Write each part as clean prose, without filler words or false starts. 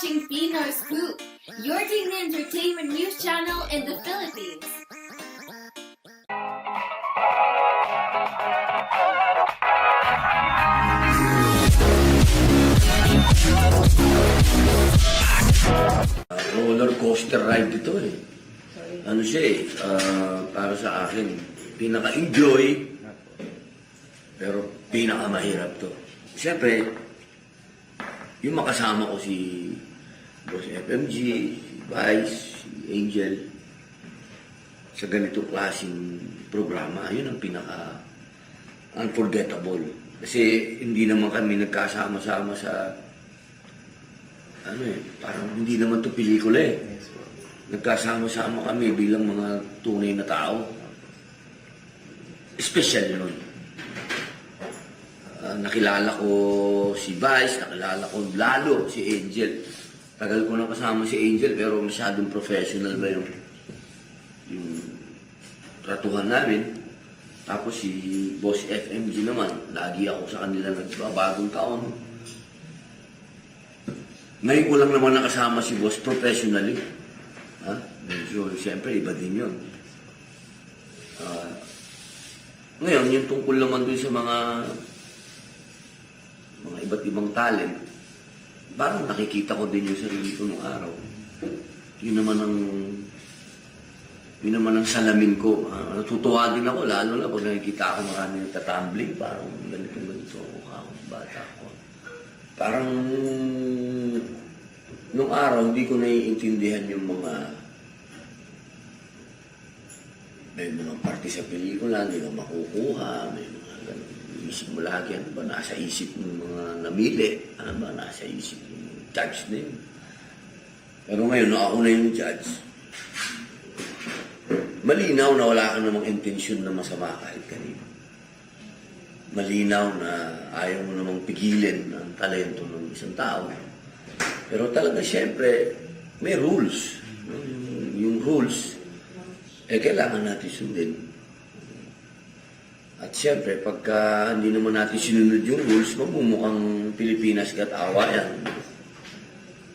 watching Pinoy Scoop, your teen entertainment news channel in the Philippines. Roller coaster ride ito eh. Ano siya eh, para sa akin, pinaka-enjoy, pero pinaka-mahirap to. Siyempre, yung makasama ko si Boss FMG, si Vice, si Angel, sa ganitong klaseng programa, yun ang pinaka-unforgettable. Kasi hindi naman kami nagkasama-sama sa parang hindi naman to pelikula eh. Nagkasama-sama kami bilang mga tunay na tao. Special yun. Nakilala ko si Vice, nakilala ko lalo si Angel. Tagal ko na kasama si Angel pero masyadong professional ba yung tratuhan namin. Tapos si Boss FMG naman, lagi ako sa kanila nagbabagong taon. Ngayon ko lang naman nakasama si Boss professionally. Medyo, siyempre, iba din yun. Ngayon, yung tungkol naman dun sa mga iba't ibang talent, parang nakikita ko din yung sarili ko nung araw. Yun naman ang salamin ko. Natutuwa din ako, lalo na pag nakikita ako marami nagtatumbling, parang ganito ako, bata ko. Parang nung araw, hindi ko naiintindihan yung may mga parte sa pelikula, hindi ka makukuha, may mga ganun. Isip mo lagi, ano ba nasa isip ng mga namili? Ano ba nasa isip ng judge na yun? Pero ngayon, ako na yung judge. Malinaw na wala ka namang intensyon na masama kahit kanino. Malinaw na ayaw mo namang pigilin ang talento ng isang tao. Pero talaga, siyempre, may rules. Yung rules, kailangan natin sundin. At siyempre, pagka hindi naman natin sinunod yung rules, magmumukhang Pilipinas gat-awa yan.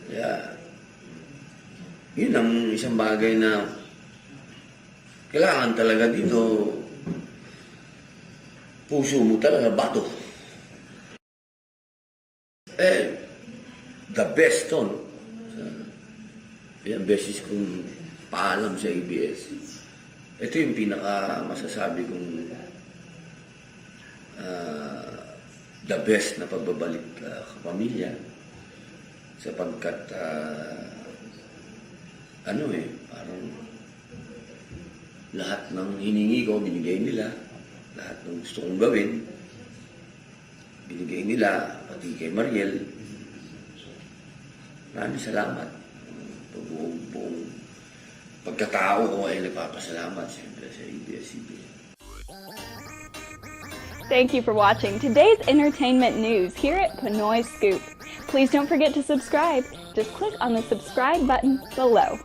Kaya, yun ang isang bagay na kailangan talaga dito, puso mo talaga bato. The best to, no? Ilang beses kong paalam sa ABS. Ito yung pinaka masasabi kong the best na pagbabalik kapamilya. Sapagkat parang lahat ng hiningi ko, binigay nila. Lahat ng gusto kong gawin, binigay nila, pati kay Mariel. Maraming salamat. Buong pagkatao ko ay nagpapasalamat siyempre sa ABS-CBN. Thank you for watching today's entertainment news here at Pinoy Scoop. Please don't forget to subscribe. Just click on the subscribe button below.